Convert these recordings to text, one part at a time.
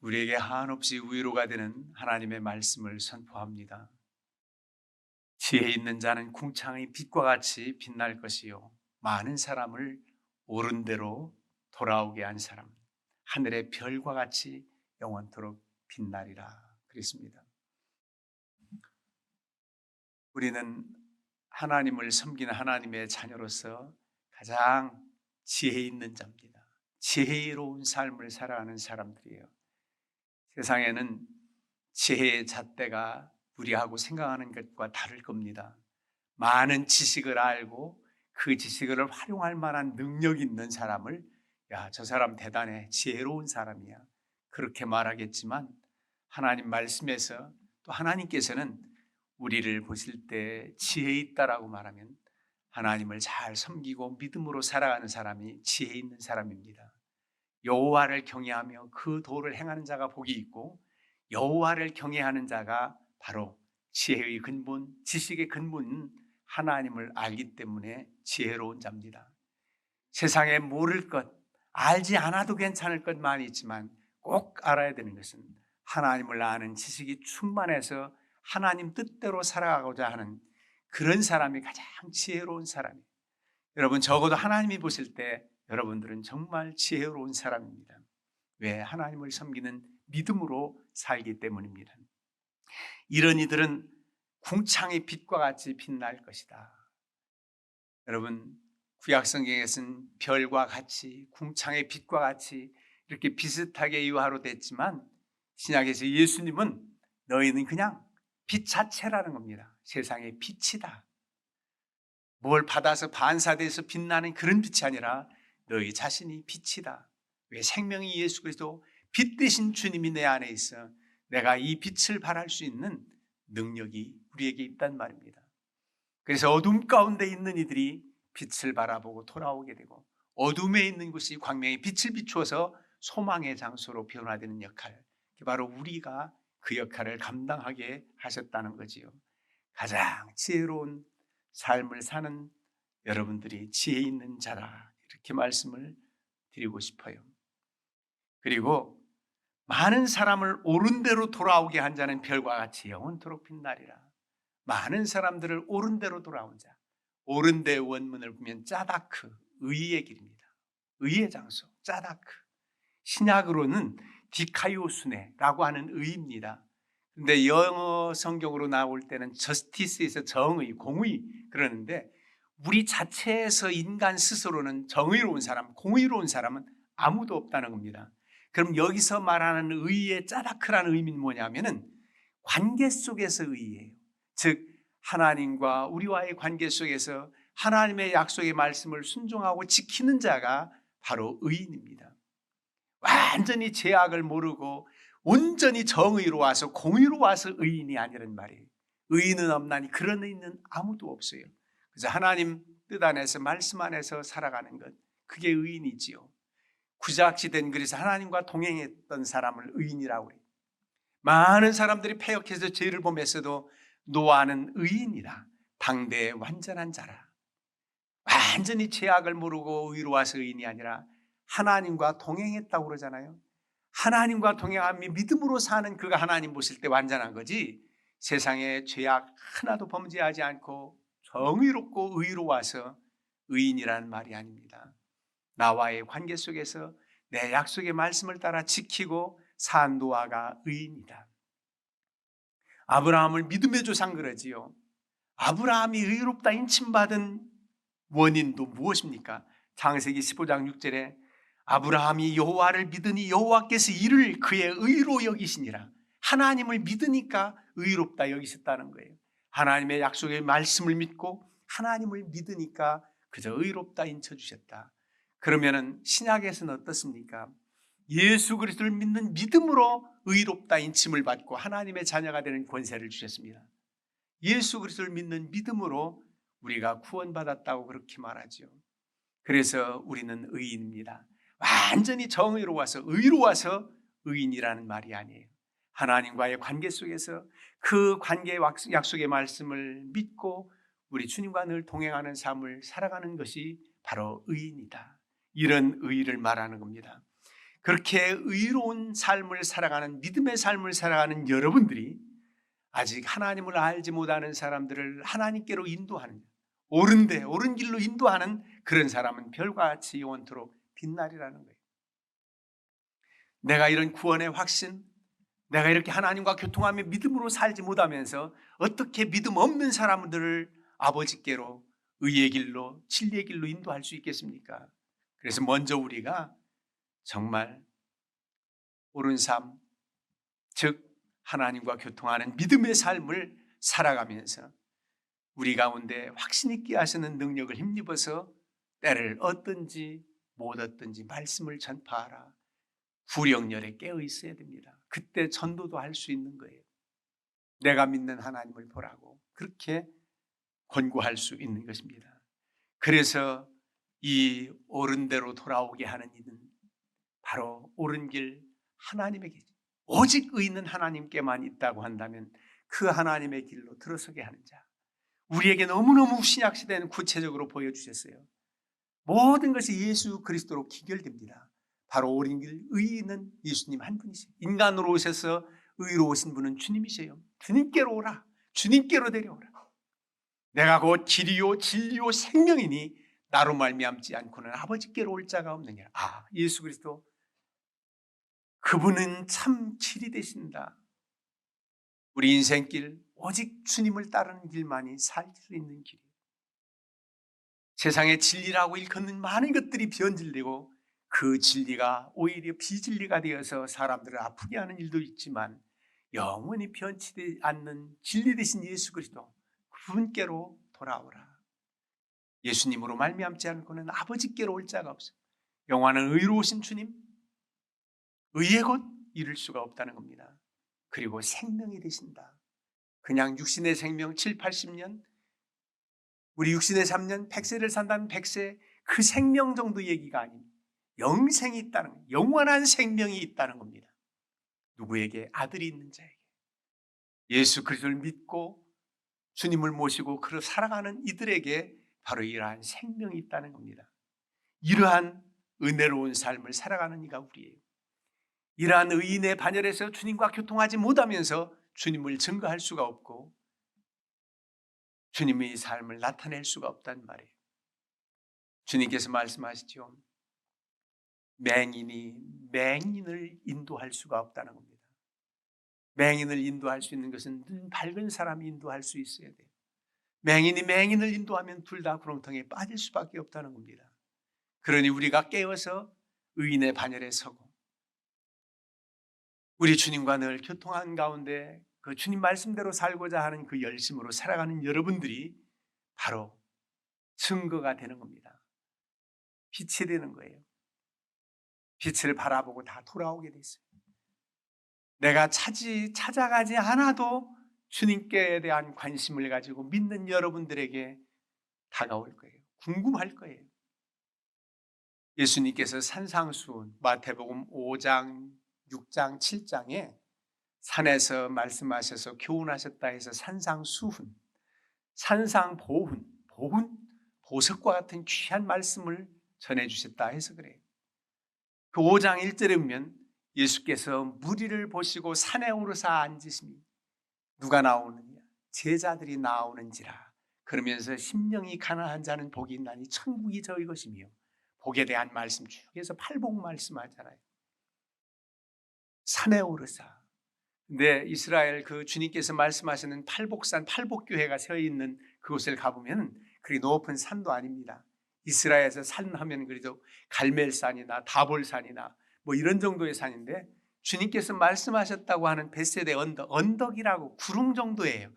우리에게 한없이 위로가 되는 하나님의 말씀을 선포합니다. 지혜 있는 자는 궁창의 빛과 같이 빛날 것이요 많은 사람을 옳은 대로 돌아오게 한 사람, 하늘의 별과 같이 영원토록 빛나리라 그랬습니다. 우리는 하나님을 섬기는 하나님의 자녀로서 가장 지혜 있는 자입니다. 지혜로운 삶을 살아가는 사람들이에요. 세상에는 지혜의 잣대가 우리하고 생각하는 것과 다를 겁니다. 많은 지식을 알고 그 지식을 활용할 만한 능력 있는 사람을 야, 저 사람 대단해, 지혜로운 사람이야, 그렇게 말하겠지만 하나님 말씀에서 또 하나님께서는 우리를 보실 때 지혜 있다라고 말하면 하나님을 잘 섬기고 믿음으로 살아가는 사람이 지혜 있는 사람입니다. 여호와를 경외하며 그 도를 행하는 자가 복이 있고 여호와를 경외하는 자가 바로 지혜의 근본, 지식의 근본은 하나님을 알기 때문에 지혜로운 자입니다. 세상에 모를 것, 알지 않아도 괜찮을 것 많이 있지만 꼭 알아야 되는 것은 하나님을 아는 지식이 충만해서 하나님 뜻대로 살아가고자 하는 그런 사람이 가장 지혜로운 사람이에요. 여러분, 적어도 하나님이 보실 때 여러분들은 정말 지혜로운 사람입니다. 왜? 하나님을 섬기는 믿음으로 살기 때문입니다. 이런 이들은 궁창의 빛과 같이 빛날 것이다. 여러분, 구약성경에서는 별과 같이, 궁창의 빛과 같이 이렇게 비슷하게 유화로 됐지만 신약에서 예수님은 너희는 그냥 빛 자체라는 겁니다. 세상의 빛이다. 뭘 받아서 반사돼서 빛나는 그런 빛이 아니라 너희 자신이 빛이다. 왜? 생명이 예수 그리스도 빛 되신 주님이 내 안에 있어 내가 이 빛을 발할 수 있는 능력이 우리에게 있단 말입니다. 그래서 어둠 가운데 있는 이들이 빛을 바라보고 돌아오게 되고 어둠에 있는 곳이 광명의 빛을 비추어서 소망의 장소로 변화되는 역할, 바로 우리가 그 역할을 감당하게 하셨다는 거지요. 가장 지혜로운 삶을 사는 여러분들이 지혜 있는 자라, 이렇게 말씀을 드리고 싶어요. 그리고 많은 사람을 옳은 대로 돌아오게 한 자는 별과 같이 영원토록 빛나리라. 많은 사람들을 옳은 대로 돌아온 자, 옳은 데 원문을 보면 짜다크, 의의 길입니다. 의의 장소, 짜다크. 신약으로는 디카이오스네라고 하는 의입니다. 근데 영어 성경으로 나올 때는 저스티스에서 정의, 공의 그러는데 우리 자체에서 인간 스스로는 정의로운 사람, 공의로운 사람은 아무도 없다는 겁니다. 그럼 여기서 말하는 의의 짜다크라는 의미는 뭐냐면은 관계 속에서 의예요. 즉 하나님과 우리와의 관계 속에서 하나님의 약속의 말씀을 순종하고 지키는 자가 바로 의인입니다. 완전히 죄악을 모르고 온전히 정의로 와서 공의로 와서 의인이 아니란 말이에요. 의인은 없나니 그런 의인은 아무도 없어요. 그래서 하나님 뜻 안에서 말씀 안에서 살아가는 것, 그게 의인이지요. 구약시대는 그래서 하나님과 동행했던 사람을 의인이라고 해요. 많은 사람들이 패역해서 죄를 범했어도 노아는 의인이라, 당대의 완전한 자라. 완전히 죄악을 모르고 의로 와서 의인이 아니라 하나님과 동행했다고 그러잖아요. 하나님과 동행하며 믿음으로 사는 그가 하나님 보실 때 완전한 거지, 세상에 죄악 하나도 범죄하지 않고 정의롭고 의로워서 의인이라는 말이 아닙니다. 나와의 관계 속에서 내 약속의 말씀을 따라 지키고 산 노아가 의인이다. 아브라함을 믿음의 조상 그러지요. 아브라함이 의롭다 인침받은 원인도 무엇입니까? 창세기 15장 6절에 아브라함이 여호와를 믿으니 여호와께서 이를 그의 의로 여기시니라. 하나님을 믿으니까 의롭다 여기셨다는 거예요. 하나님의 약속의 말씀을 믿고 하나님을 믿으니까 그저 의롭다 인쳐주셨다. 그러면은 신약에서는 어떻습니까? 예수 그리스도를 믿는 믿음으로 의롭다 인침을 받고 하나님의 자녀가 되는 권세를 주셨습니다. 예수 그리스도를 믿는 믿음으로 우리가 구원받았다고 그렇게 말하죠. 그래서 우리는 의인입니다. 완전히 정의로워서 의로워서 의인이라는 말이 아니에요. 하나님과의 관계 속에서 그 관계의 약속의 말씀을 믿고 우리 주님과 늘 동행하는 삶을 살아가는 것이 바로 의인이다. 이런 의의를 말하는 겁니다. 그렇게 의로운 삶을 살아가는, 믿음의 삶을 살아가는 여러분들이 아직 하나님을 알지 못하는 사람들을 하나님께로 인도하는, 옳은 길로 인도하는 그런 사람은 별과 같이 영원토록 빛나리라는 거예요. 내가 이런 구원의 확신, 내가 이렇게 하나님과 교통하며 믿음으로 살지 못하면서 어떻게 믿음 없는 사람들을 아버지께로 의의 길로, 진리의 길로 인도할 수 있겠습니까? 그래서 먼저 우리가 정말 옳은 삶, 즉 하나님과 교통하는 믿음의 삶을 살아가면서 우리 가운데 확신 있게 하시는 능력을 힘입어서 때를 얻든지 못 얻든지 말씀을 전파하라. 구령열에 깨어 있어야 됩니다. 그때 전도도 할 수 있는 거예요. 내가 믿는 하나님을 보라고 그렇게 권고할 수 있는 것입니다. 그래서 이 옳은 대로 돌아오게 하는 이는 바로 옳은 길 하나님에게, 오직 의는 하나님께만 있다고 한다면 그 하나님의 길로 들어서게 하는 자, 우리에게 너무너무 신약시대는 구체적으로 보여주셨어요. 모든 것이 예수 그리스도로 기결됩니다. 바로 옳은 길 의인은 예수님 한 분이세요. 인간으로 오셔서 의로우신 분은 주님이세요. 주님께로 오라. 주님께로 데려오라. 내가 곧 길이요 진리요 생명이니 나로 말미암지 않고는 아버지께로 올 자가 없느냐. 아, 예수 그리스도 그분은 참 길이 되신다. 우리 인생길 오직 주님을 따르는 길만이 살 수 있는 길이에요. 세상에 진리라고 일컫는 많은 것들이 변질되고 그 진리가 오히려 비진리가 되어서 사람들을 아프게 하는 일도 있지만 영원히 변치되지 않는 진리 되신 예수 그리스도 그분께로 돌아오라. 예수님으로 말미암지 않고는 아버지께로 올 자가 없어요. 영원한 의로우신 주님, 의의 곧 이룰 수가 없다는 겁니다. 그리고 생명이 되신다. 그냥 육신의 생명 7, 80년, 우리 육신의 3년, 100세를 산다면 100세, 그 생명 정도 얘기가 아닙니다. 영생이 있다는 거예요. 영원한 생명이 있다는 겁니다. 누구에게? 아들이 있는 자에게. 예수 그리스도를 믿고 주님을 모시고 그러 살아가는 이들에게 바로 이러한 생명이 있다는 겁니다. 이러한 은혜로운 삶을 살아가는 이가 우리예요. 이러한 의인의 반열에서 주님과 교통하지 못하면서 주님을 증거할 수가 없고 주님의 삶을 나타낼 수가 없단 말이에요. 주님께서 말씀하시죠. 맹인이 맹인을 인도할 수가 없다는 겁니다. 맹인을 인도할 수 있는 것은 눈 밝은 사람이 인도할 수 있어야 돼요. 맹인이 맹인을 인도하면 둘 다 구렁텅이에 빠질 수밖에 없다는 겁니다. 그러니 우리가 깨어서 의인의 반열에 서고 우리 주님과 늘 교통한 가운데 그 주님 말씀대로 살고자 하는 그 열심으로 살아가는 여러분들이 바로 증거가 되는 겁니다. 빛이 되는 거예요. 빛을 바라보고 다 돌아오게 돼 있어요. 내가 찾아가지 않아도 주님께 대한 관심을 가지고 믿는 여러분들에게 다가올 거예요. 궁금할 거예요. 예수님께서 산상수훈, 마태복음 5장, 6장, 7장에 산에서 말씀하셔서 교훈하셨다 해서 산상수훈, 산상보훈, 보석과 같은 귀한 말씀을 전해주셨다 해서 그래요. 그 5장 1절에 보면 예수께서 무리를 보시고 산에 오르사 앉으시니 누가 나오느냐? 제자들이 나오는지라. 그러면서 심령이 가난한 자는 복이 있나니 천국이 저희 것이며 복에 대한 말씀 중에서 팔복 말씀하잖아요. 산에 오르사. 근데 이스라엘 그 주님께서 말씀하시는 팔복산, 팔복교회가 서 있는 그곳을 가보면 그리 높은 산도 아닙니다. 이스라엘에서 산 하면 그래도 갈멜산이나 다볼산이나 뭐 이런 정도의 산인데 주님께서 말씀하셨다고 하는 벳세대 언덕이라고 구름 정도예요.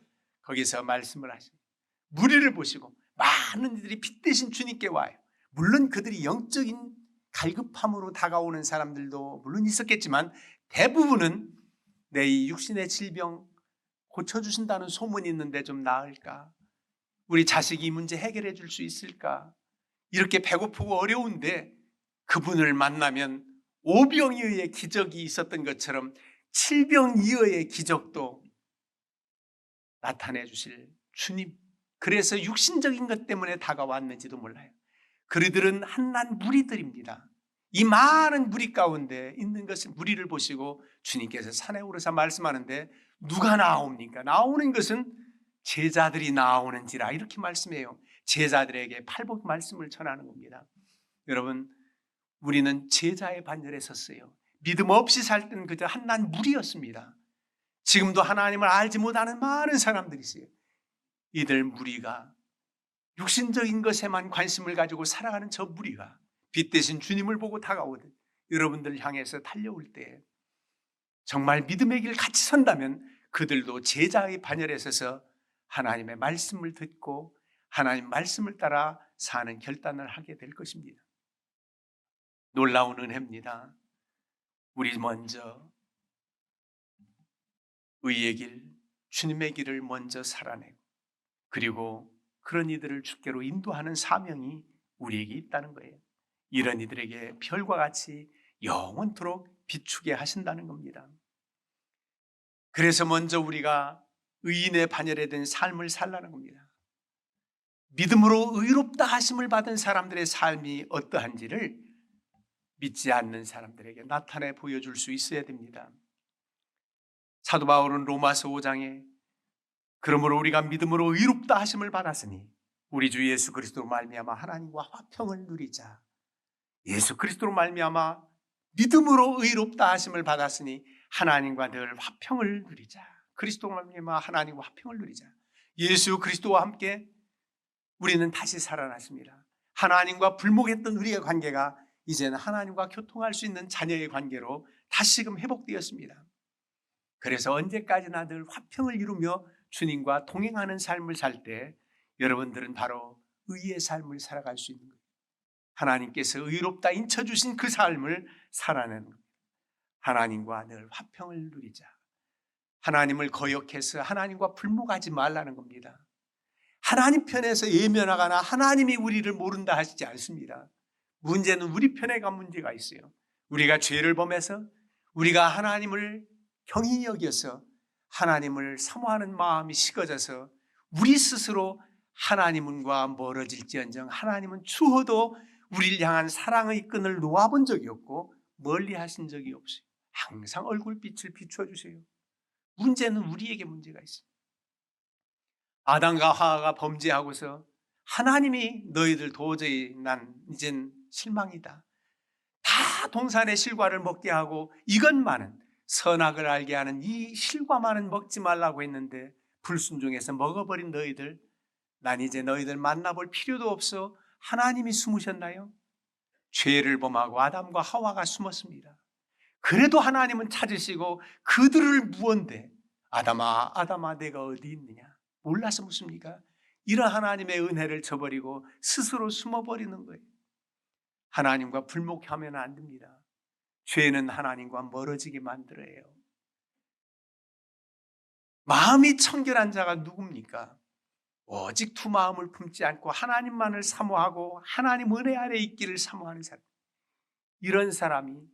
거기서 말씀을 하십니다. 무리를 보시고 많은 이들이 빛 대신 주님께 와요. 물론 그들이 영적인 갈급함으로 다가오는 사람들도 물론 있었겠지만 대부분은 내 이 육신의 질병 고쳐주신다는 소문이 있는데 좀 나을까? 우리 자식이 이 문제 해결해 줄 수 있을까? 이렇게 배고프고 어려운데 그분을 만나면 오병이어의 기적이 있었던 것처럼 칠병이어의 기적도 나타내 주실 주님. 그래서 육신적인 것 때문에 다가왔는지도 몰라요. 그들은 한낱 무리들입니다. 이 많은 무리 가운데 있는 것을 무리를 보시고 주님께서 산에 오르사 말씀하는데 누가 나옵니까? 나오는 것은 제자들이 나오는지라 이렇게 말씀해요. 제자들에게 팔복 말씀을 전하는 겁니다. 여러분, 우리는 제자의 반열에 섰어요. 믿음 없이 살 때는 그저 한낱 무리였습니다. 지금도 하나님을 알지 못하는 많은 사람들이 있어요. 이들 무리가 육신적인 것에만 관심을 가지고 살아가는 저 무리가 빛 대신 주님을 보고 다가오듯 여러분들 향해서 달려올 때 정말 믿음의 길 같이 선다면 그들도 제자의 반열에 서서 하나님의 말씀을 듣고 하나님 말씀을 따라 사는 결단을 하게 될 것입니다. 놀라운 은혜입니다. 우리 먼저 의의 길, 주님의 길을 먼저 살아내고 그리고 그런 이들을 주께로 인도하는 사명이 우리에게 있다는 거예요. 이런 이들에게 별과 같이 영원토록 비추게 하신다는 겁니다. 그래서 먼저 우리가 의인의 반열에 든 삶을 살라는 겁니다. 믿음으로 의롭다 하심을 받은 사람들의 삶이 어떠한지를 믿지 않는 사람들에게 나타내 보여줄 수 있어야 됩니다. 사도 바울은 로마서 5장에 그러므로 우리가 믿음으로 의롭다 하심을 받았으니 우리 주 예수 그리스도로 말미암아 하나님과 화평을 누리자. 예수 그리스도로 말미암아 믿음으로 의롭다 하심을 받았으니 하나님과 늘 화평을 누리자. 그리스도로 말미암아 하나님과 화평을 누리자. 예수 그리스도와 함께 우리는 다시 살아났습니다. 하나님과 불목했던 우리의 관계가 이제는 하나님과 교통할 수 있는 자녀의 관계로 다시금 회복되었습니다. 그래서 언제까지나 늘 화평을 이루며 주님과 동행하는 삶을 살 때 여러분들은 바로 의의 삶을 살아갈 수 있는 거예요. 하나님께서 의롭다 인쳐주신 그 삶을 살아내는 겁니다. 하나님과 늘 화평을 누리자. 하나님을 거역해서 하나님과 불목하지 말라는 겁니다. 하나님 편에서 예면하거나 하나님이 우리를 모른다 하시지 않습니다. 문제는 우리 편에가 문제가 있어요. 우리가 죄를 범해서 우리가 하나님을 경히 여겨서 하나님을 사모하는 마음이 식어져서 우리 스스로 하나님과 멀어질지언정 하나님은 추호도 우리를 향한 사랑의 끈을 놓아본 적이 없고 멀리 하신 적이 없어요. 항상 얼굴빛을 비춰주세요. 문제는 우리에게 문제가 있어요. 아담과 하와가 범죄하고서 하나님이 너희들 도저히 난 이젠 실망이다. 다 동산의 실과를 먹게 하고 이것만은 선악을 알게 하는 이 실과만은 먹지 말라고 했는데 불순종해서 먹어버린 너희들, 난 이제 너희들 만나볼 필요도 없어. 하나님이 숨으셨나요? 죄를 범하고 아담과 하와가 숨었습니다. 그래도 하나님은 찾으시고 그들을 무언대 아담아 아담아 내가 어디 있느냐? 몰라서 묻습니까? 이런 하나님의 은혜를 저버리고 스스로 숨어버리는 거예요. 하나님과 불목하면 안 됩니다. 죄는 하나님과 멀어지게 만들어요. 마음이 청결한 자가 누굽니까? 오직 두 마음을 품지 않고 하나님만을 사모하고 하나님 은혜 아래 있기를 사모하는 사람. 이런 사람이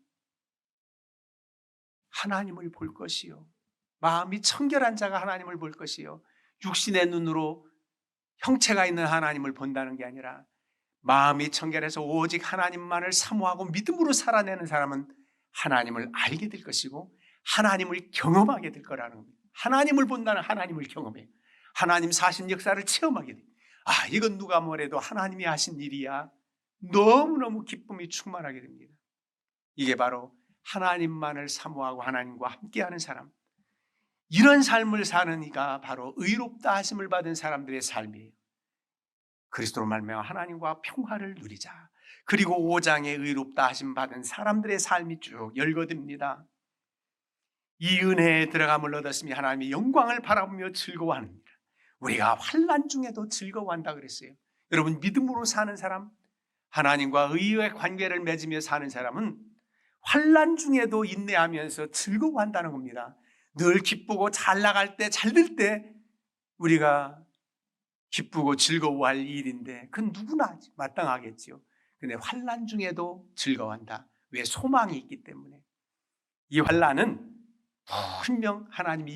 하나님을 볼 것이요. 마음이 청결한 자가 하나님을 볼 것이요. 육신의 눈으로 형체가 있는 하나님을 본다는 게 아니라 마음이 청결해서 오직 하나님만을 사모하고 믿음으로 살아내는 사람은 하나님을 알게 될 것이고 하나님을 경험하게 될 거라는 겁니다. 하나님을 본다는 하나님을 경험해요. 하나님 사신 역사를 체험하게 돼요. 아, 이건 누가 뭐래도 하나님이 하신 일이야. 너무너무 기쁨이 충만하게 됩니다. 이게 바로 하나님만을 사모하고 하나님과 함께하는 사람, 이런 삶을 사는 이가 바로 의롭다 하심을 받은 사람들의 삶이에요. 그리스도로 말미암아 하나님과 평화를 누리자. 그리고 5장에 의롭다 하심 받은 사람들의 삶이 쭉 열거됩니다. 이 은혜에 들어감을 얻었으니 하나님의 영광을 바라보며 즐거워합니다. 우리가 환난 중에도 즐거워한다 그랬어요. 여러분, 믿음으로 사는 사람, 하나님과 의의 관계를 맺으며 사는 사람은 환난 중에도 인내하면서 즐거워한다는 겁니다. 늘 기쁘고 잘 나갈 때, 잘 될 때 우리가 기쁘고 즐거워할 일인데 그건 누구나 마땅하겠죠. 근데 환난 중에도 즐거워한다. 왜? 소망이 있기 때문에. 이 환난은 분명 하나님이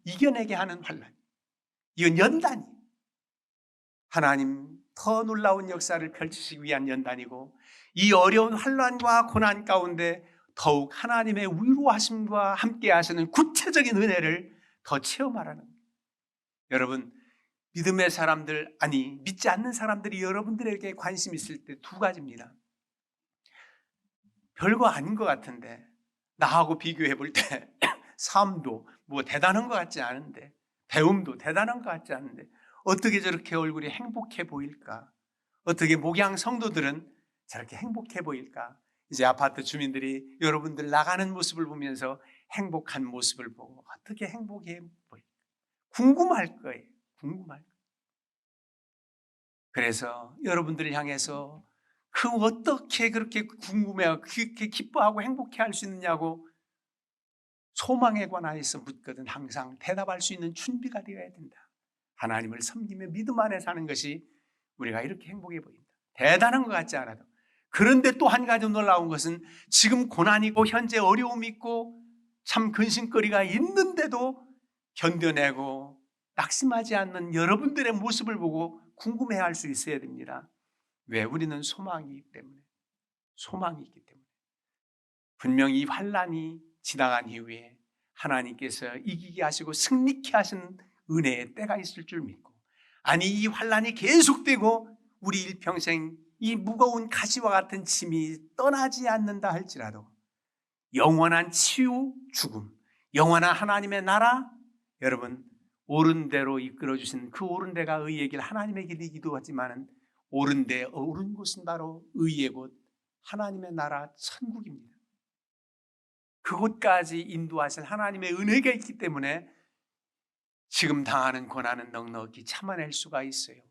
이겨내게 하는 환난. 이건 연단이에요. 하나님 더 놀라운 역사를 펼치시기 위한 연단이고, 이 어려운 환난과 고난 가운데 더욱 하나님의 위로하심과 함께 하시는 구체적인 은혜를 더 체험하라는 거예요. 여러분, 믿음의 사람들, 아니 믿지 않는 사람들이 여러분들에게 관심 있을 때 두 가지입니다. 별거 아닌 것 같은데, 나하고 비교해 볼 때 삶도 뭐 대단한 것 같지 않은데, 배움도 대단한 것 같지 않은데 어떻게 저렇게 얼굴이 행복해 보일까? 어떻게 목양 성도들은 저렇게 행복해 보일까? 이제 아파트 주민들이 여러분들 나가는 모습을 보면서 행복한 모습을 보고 어떻게 행복해 보일까? 궁금할 거예요. 궁금할 거예요. 그래서 여러분들을 향해서 그 어떻게 그렇게 궁금해하고 그렇게 기뻐하고 행복해 할 수 있느냐고 소망에 관하여서 묻거든 항상 대답할 수 있는 준비가 되어야 된다. 하나님을 섬기며 믿음 안에 사는 것이 우리가 이렇게 행복해 보인다. 대단한 것 같지 않아도. 그런데 또 한 가지 놀라운 것은 지금 고난이 있고 현재 어려움이 있고 참 근심거리가 있는데도 견뎌내고 낙심하지 않는 여러분들의 모습을 보고 궁금해할 수 있어야 됩니다. 왜? 우리는 소망이기 때문에. 소망이 있기 때문에. 분명히 이 환난이 지나간 이후에 하나님께서 이기게 하시고 승리케 하신 은혜의 때가 있을 줄 믿고, 아니 이 환난이 계속되고 우리 일평생 이 무거운 가시와 같은 짐이 떠나지 않는다 할지라도 영원한 치유, 죽음, 영원한 하나님의 나라, 여러분 옳은 대로 이끌어 주신 그 옳은 데가 의의 길, 하나님의 길이기도 하지만 옳은 데, 옳은 곳은 바로 의의 곳, 하나님의 나라 천국입니다. 그곳까지 인도하실 하나님의 은혜가 있기 때문에 지금 당하는 고난은 넉넉히 참아낼 수가 있어요.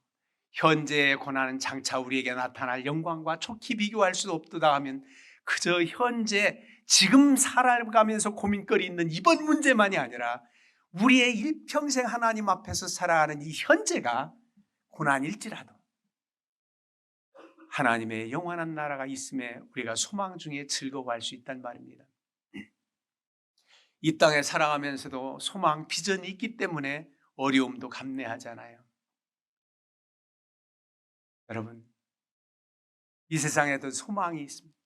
현재의 고난은 장차 우리에게 나타날 영광과 촉히 비교할 수 없도다 하면 그저 현재 지금 살아가면서 고민거리 있는 이번 문제만이 아니라 우리의 일평생 하나님 앞에서 살아가는 이 현재가 고난일지라도 하나님의 영원한 나라가 있음에 우리가 소망 중에 즐거워할 수 있단 말입니다. 이 땅에 살아가면서도 소망, 비전이 있기 때문에 어려움도 감내하잖아요. 여러분, 이 세상에도 소망이 있습니다.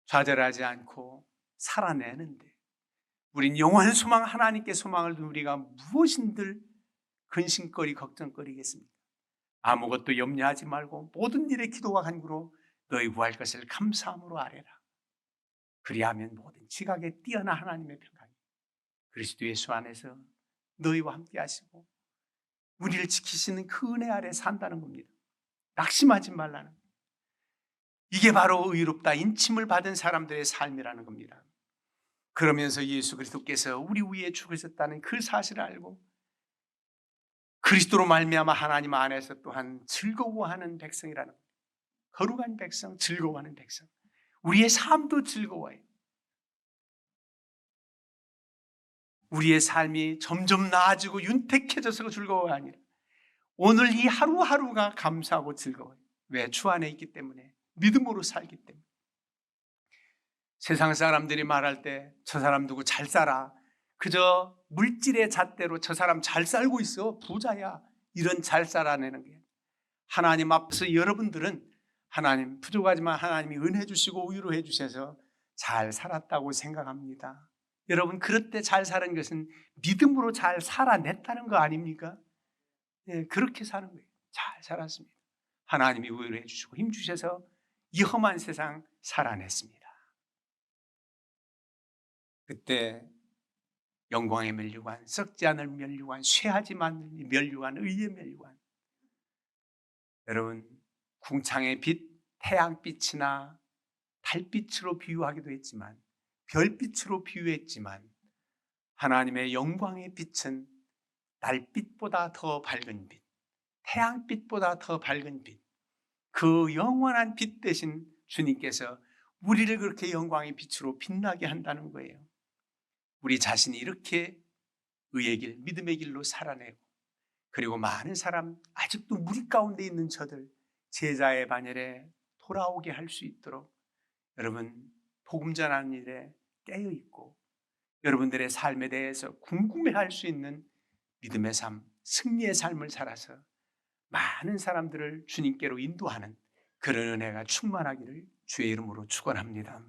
좌절하지 않고 살아내는데 우린 영원한 소망, 하나님께 소망을 둔 우리가 무엇인들 근심거리, 걱정거리겠습니까? 아무것도 염려하지 말고 모든 일에 기도와 간구로 너희 구할 것을 감사함으로 아뢰라. 그리하면 모든 지각에 뛰어난 하나님의 평강이 그리스도 예수 안에서 너희와 함께 하시고 우리를 지키시는 그 은혜 아래 산다는 겁니다. 낙심하지 말라는 겁니다. 이게 바로 의롭다 인침을 받은 사람들의 삶이라는 겁니다. 그러면서 예수 그리스도께서 우리 위에 죽으셨다는 그 사실을 알고 그리스도로 말미암아 하나님 안에서 또한 즐거워하는 백성이라는 겁니다. 거룩한 백성, 즐거워하는 백성. 우리의 삶도 즐거워요. 우리의 삶이 점점 나아지고 윤택해져서 즐거워가 아니라 오늘 이 하루하루가 감사하고 즐거워요. 왜? 주 안에 있기 때문에, 믿음으로 살기 때문에. 세상 사람들이 말할 때 저 사람 누구 잘 살아, 그저 물질의 잣대로 저 사람 잘 살고 있어, 부자야, 이런 잘 살아내는 게 하나님 앞에서 여러분들은 하나님 부족하지만 하나님이 은혜 주시고 위로해 주셔서 잘 살았다고 생각합니다. 여러분 그럴 때 잘 사는 것은 믿음으로 잘 살아냈다는 거 아닙니까? 네, 그렇게 사는 거예요. 잘 살았습니다. 하나님이 위로해 주시고 힘 주셔서 이 험한 세상 살아냈습니다. 그때 영광의 면류관, 썩지 않을 면류관, 쇠하지만 면류관, 의의 면류관. 여러분 궁창의 빛, 태양빛이나 달빛으로 비유하기도 했지만 별빛으로 비유했지만 하나님의 영광의 빛은 달빛보다 더 밝은 빛, 태양빛보다 더 밝은 빛, 그 영원한 빛 대신 주님께서 우리를 그렇게 영광의 빛으로 빛나게 한다는 거예요. 우리 자신이 이렇게 의의 길, 믿음의 길로 살아내고 그리고 많은 사람, 아직도 무리 가운데 있는 저들 제자의 반열에 돌아오게 할 수 있도록 여러분 복음 전하는 일에 깨어 있고 여러분들의 삶에 대해서 궁금해할 수 있는 믿음의 삶, 승리의 삶을 살아서 많은 사람들을 주님께로 인도하는 그런 은혜가 충만하기를 주의 이름으로 축원합니다.